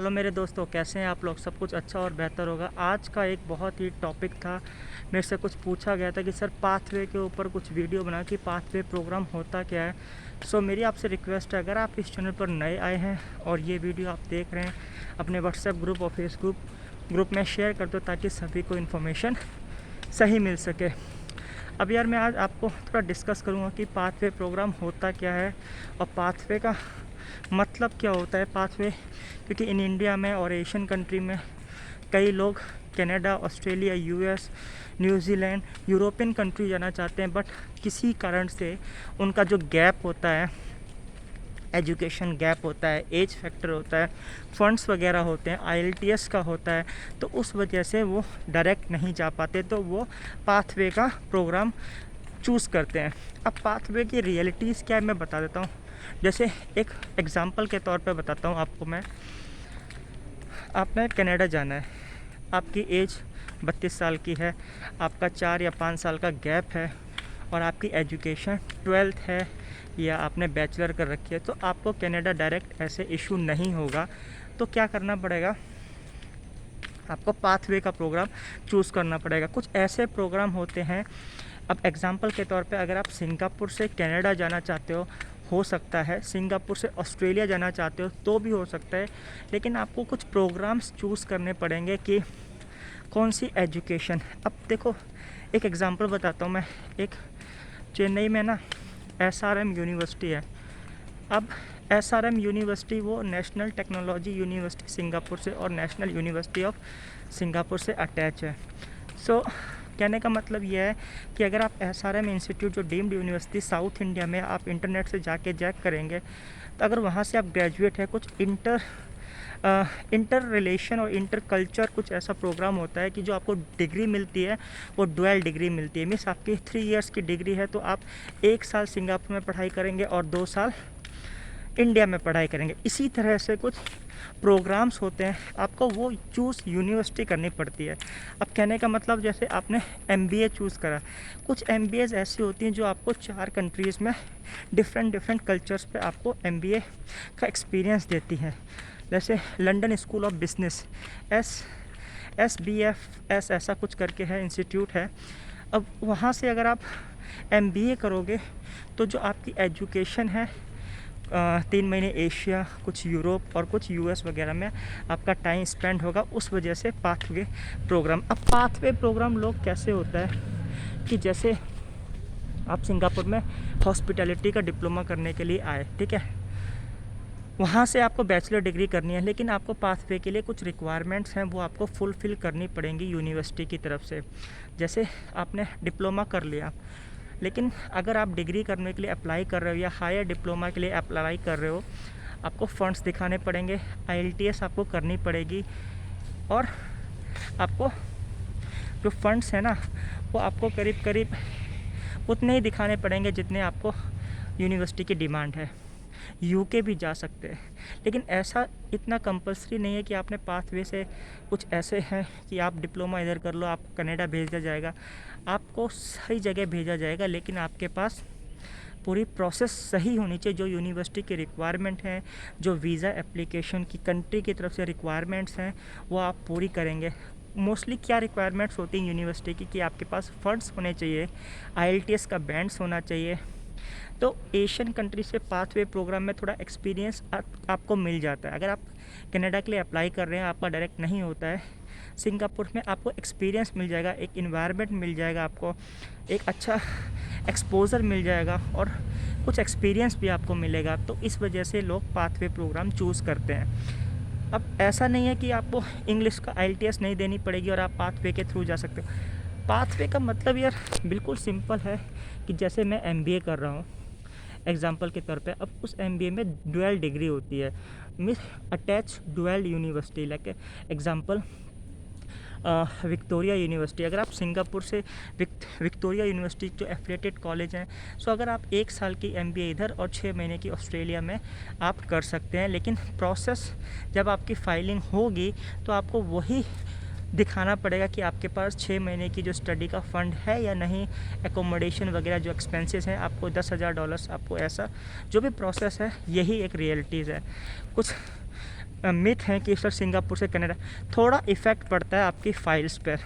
Hello मेरे दोस्तों, कैसे हैं आप लोग। सब कुछ अच्छा और बेहतर होगा। आज का एक बहुत ही टॉपिक था, मेरे से कुछ पूछा गया था कि सर पाथवे के ऊपर कुछ वीडियो बना कि पाथवे प्रोग्राम होता क्या है। सो मेरी आपसे रिक्वेस्ट है, अगर आप इस चैनल पर नए आए हैं और ये वीडियो आप देख रहे हैं, अपने व्हाट्सएप ग्रुप और फेसबुक ग्रुप में शेयर कर दो ताकि सभी को इन्फॉर्मेशन सही मिल सके। अब यार मैं आज आपको थोड़ा डिस्कस करूँगा कि पाथवे प्रोग्राम होता क्या है और पाथवे का मतलब क्या होता है। पाथवे क्योंकि इन इंडिया में और एशियन कंट्री में कई लोग Canada, Australia, US, New Zealand, European country जाना चाहते हैं, बट किसी कारण से उनका जो गैप होता है, एजुकेशन गैप होता है, एज फैक्टर होता है, फंड्स वगैरह होते हैं, आईएलटीएस का होता है, तो उस वजह से वो डायरेक्ट नहीं जा पाते, तो वो पाथवे का प्रोग्राम चूज़ करते हैं। अब पाथवे की रियलिटीज़ क्या है मैं बता देता हूँ। जैसे एक एग्ज़ाम्पल के तौर पे बताता हूँ आपको मैं। आपने कनाडा जाना है, आपकी एज 32 साल की है, आपका 4 या 5 साल का गैप है और आपकी एजुकेशन 12th है या आपने बैचलर कर रखी है, तो आपको कनाडा डायरेक्ट ऐसे इशू नहीं होगा। तो क्या करना पड़ेगा, आपको पाथवे का प्रोग्राम चूज़ करना पड़ेगा। कुछ ऐसे प्रोग्राम होते हैं, अब एग्ज़ाम्पल के तौर पे अगर आप सिंगापुर से कनाडा जाना चाहते हो सकता है, सिंगापुर से ऑस्ट्रेलिया जाना चाहते हो तो भी हो सकता है, लेकिन आपको कुछ प्रोग्राम्स चूज़ करने पड़ेंगे कि कौन सी एजुकेशन। अब देखो एक एग्ज़ाम्पल बताता हूँ मैं। एक चेन्नई में ना एसआरएम यूनिवर्सिटी है। अब एसआरएम यूनिवर्सिटी वो नेशनल टेक्नोलॉजी यूनिवर्सिटी सिंगापुर से और नेशनल यूनिवर्सिटी ऑफ सिंगापुर से अटैच है। सो कहने का मतलब यह है कि अगर आप एसआरएम इंस्टीट्यूट जो डीम्ड यूनिवर्सिटी साउथ इंडिया में आप इंटरनेट से जाके चेक करेंगे, तो अगर वहाँ से आप ग्रेजुएट है, कुछ इंटर रिलेशन और इंटर कल्चर कुछ ऐसा प्रोग्राम होता है कि जो आपको डिग्री मिलती है वो डुअल डिग्री मिलती है। मीन्स आपकी 3 इयर्स की डिग्री है, तो आप 1 साल सिंगापुर में पढ़ाई करेंगे और 2 साल इंडिया में पढ़ाई करेंगे। इसी तरह से कुछ प्रोग्राम्स होते हैं, आपको वो चूज़ यूनिवर्सिटी करनी पड़ती है। अब कहने का मतलब जैसे आपने एमबीए चूज़ करा, कुछ एमबीएज़ ऐसी होती हैं जो आपको 4 कंट्रीज़ में डिफरेंट कल्चर्स पे आपको एमबीए का एक्सपीरियंस देती हैं। जैसे London school of business, SBFS ऐसा कुछ करके है, इंस्टीट्यूट है। अब वहाँ से अगर आप एमबीए करोगे तो जो आपकी एजुकेशन है 3 महीने एशिया, कुछ यूरोप और कुछ यूएस वगैरह में आपका टाइम स्पेंड होगा। उस वजह से पाथवे प्रोग्राम। अब पाथवे प्रोग्राम लोग कैसे होता है कि जैसे आप सिंगापुर में हॉस्पिटैलिटी का डिप्लोमा करने के लिए आए, ठीक है, वहाँ से आपको बैचलर डिग्री करनी है, लेकिन आपको पाथवे के लिए कुछ रिक्वायरमेंट्स हैं वो आपको फुलफ़िल करनी पड़ेंगी यूनिवर्सिटी की तरफ से। जैसे आपने डिप्लोमा कर लिया, लेकिन अगर आप डिग्री करने के लिए अप्लाई कर रहे हो या हायर डिप्लोमा के लिए अप्लाई कर रहे हो, आपको फ़ंड्स दिखाने पड़ेंगे, आईएलटीएस आपको करनी पड़ेगी और आपको जो फ़ंड्स हैं ना वो आपको करीब करीब उतने ही दिखाने पड़ेंगे जितने आपको यूनिवर्सिटी की डिमांड है। यूके भी जा सकते हैं, लेकिन ऐसा इतना कंपलसरी नहीं है कि आपने पाथवे से। कुछ ऐसे हैं कि आप डिप्लोमा इधर कर लो, आपको कनाडा भेज दिया जाएगा, आपको सही जगह भेजा जाएगा, लेकिन आपके पास पूरी प्रोसेस सही होनी चाहिए। जो यूनिवर्सिटी की रिक्वायरमेंट हैं, जो वीज़ा एप्लीकेशन की कंट्री की तरफ से रिक्वायरमेंट्स हैं, वो आप पूरी करेंगे। मोस्टली क्या रिक्वायरमेंट्स होती हैं यूनिवर्सिटी की कि आपके पास फ़ंड्स होने चाहिए, आईएलटीएस का बैंड्स होना चाहिए। तो एशियन कंट्री से पाथवे प्रोग्राम में थोड़ा एक्सपीरियंस आपको मिल जाता है। अगर आप कनाडा के लिए अप्लाई कर रहे हैं, आपका डायरेक्ट नहीं होता है, सिंगापुर में आपको एक्सपीरियंस मिल जाएगा, एक इन्वायरमेंट मिल जाएगा, आपको एक अच्छा एक्सपोज़र मिल जाएगा और कुछ एक्सपीरियंस भी आपको मिलेगा। तो इस वजह से लोग पाथवे प्रोग्राम चूज़ करते हैं। अब ऐसा नहीं है कि आपको इंग्लिश का आईएलटीएस नहीं देनी पड़ेगी और आप पाथवे के थ्रू जा सकते हो। पाथवे का मतलब यार बिल्कुल सिंपल है कि जैसे मैं एमबीए कर रहा हूँ एग्जाम्पल के तौर पे, अब उस एमबीए में डुअल डिग्री होती है, means attach dual university. Like example Victoria university. अगर आप सिंगापुर से विक्टोरिया यूनिवर्सिटी जो एफिलिएटेड कॉलेज हैं, सो अगर आप 1 साल की एमबीए इधर और 6 महीने की ऑस्ट्रेलिया में आप कर सकते हैं, लेकिन प्रोसेस जब आपकी फाइलिंग होगी तो आपको वही दिखाना पड़ेगा कि आपके पास 6 महीने की जो स्टडी का फ़ंड है या नहीं, एकोमोडेशन वगैरह जो एक्सपेंसेस हैं, आपको $10,000 आपको, ऐसा जो भी प्रोसेस है, यही एक रियलिटीज़ है। कुछ मिथ हैं कि सर सिंगापुर से कनाडा, थोड़ा इफ़ेक्ट पड़ता है आपकी फ़ाइल्स पर,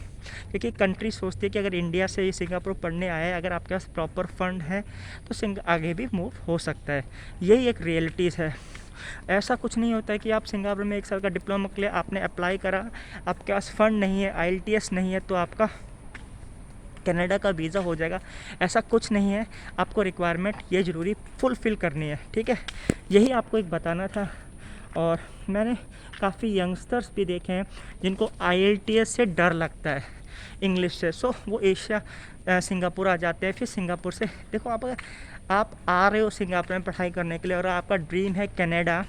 क्योंकि कंट्री सोचती है कि अगर इंडिया से सिंगापुर पढ़ने आया है, अगर आपके पास प्रॉपर फंड है तो आगे भी मूव हो सकता है। यही एक रियलिटीज़ है। ऐसा कुछ नहीं होता है कि आप सिंगापुर में 1 साल का डिप्लोमा के लिए आपने अप्लाई करा, आपके पास फ़ंड नहीं है, IELTS नहीं है, तो आपका कनाडा का वीज़ा हो जाएगा। ऐसा कुछ नहीं है, आपको रिक्वायरमेंट ये ज़रूरी फुलफ़िल करनी है, ठीक है। यही आपको एक बताना था। और मैंने काफ़ी यंगस्टर्स भी देखे हैं जिनको IELTS से डर लगता है, इंग्लिश से, सो वो एशिया सिंगापुर आ जाते हैं। फिर सिंगापुर से देखो, आप आ रहे हो सिंगापुर में पढ़ाई करने के लिए और आपका ड्रीम है कनाडा,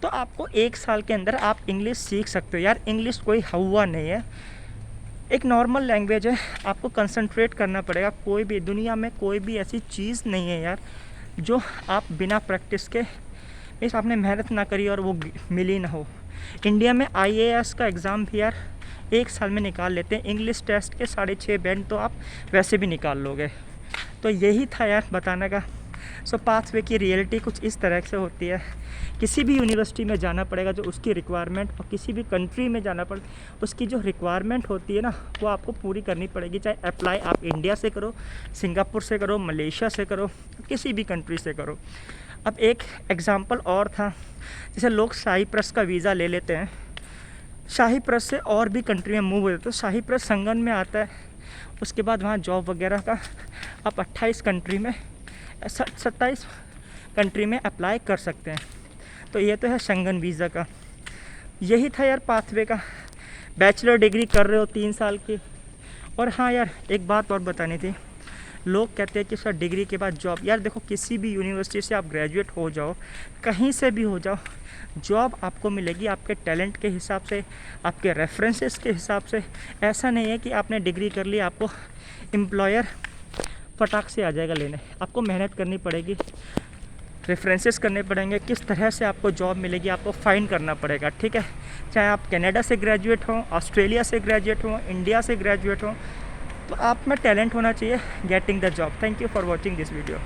तो आपको 1 साल के अंदर आप इंग्लिश सीख सकते हो। यार इंग्लिश कोई हवा नहीं है, एक नॉर्मल लैंग्वेज है, आपको कंसंट्रेट करना पड़ेगा। कोई भी दुनिया में कोई भी ऐसी चीज़ नहीं है यार जो आप बिना प्रैक्टिस के, मीन्स आपने मेहनत ना करी और वो मिली ना हो। इंडिया में IAS का एग्ज़ाम भी यार 1 साल में निकाल लेते हैं, इंग्लिश टेस्ट के 6.5 बैंड तो आप वैसे भी निकाल लोगे। तो यही था यार बताने का। सो पाथवे की रियलिटी कुछ इस तरह से होती है। किसी भी यूनिवर्सिटी में जाना पड़ेगा जो उसकी रिक्वायरमेंट, और किसी भी कंट्री में जाना पड़े उसकी जो रिक्वायरमेंट होती है ना, वो आपको पूरी करनी पड़ेगी। चाहे अप्लाई आप इंडिया से करो, सिंगापुर से करो, मलेशिया से करो, किसी भी कंट्री से करो। अब एक एग्ज़ाम्पल और था, जैसे लोग साइप्रस का वीज़ा ले लेते हैं, साइप्रस से और भी कंट्री में मूव हो जाते, तो साइप्रस संगन में आता है, उसके बाद वहाँ जॉब वगैरह का आप 28 कंट्री में 27 कंट्री में अप्लाई कर सकते हैं। तो ये तो है शंगन वीज़ा का। यही था यार पाथवे का। बैचलर डिग्री कर रहे हो 3 साल की। और हाँ यार, एक बात और बतानी थी। लोग कहते हैं कि सर डिग्री के बाद जॉब, यार देखो किसी भी यूनिवर्सिटी से आप ग्रेजुएट हो जाओ, कहीं से भी हो जाओ, जॉब आपको मिलेगी आपके टैलेंट के हिसाब से, आपके रेफरेंसेस के हिसाब से। ऐसा नहीं है कि आपने डिग्री कर ली आपको एम्प्लॉयर फटाक से आ जाएगा लेने। आपको मेहनत करनी पड़ेगी, रेफरेंसेस करने पड़ेंगे, किस तरह से आपको जॉब मिलेगी आपको फाइंड करना पड़ेगा, ठीक है। चाहे आप कनाडा से ग्रेजुएट हो, ऑस्ट्रेलिया से ग्रेजुएट हो, इंडिया से ग्रेजुएट हो, तो आप में टैलेंट होना चाहिए getting the job. Thank you for watching this video.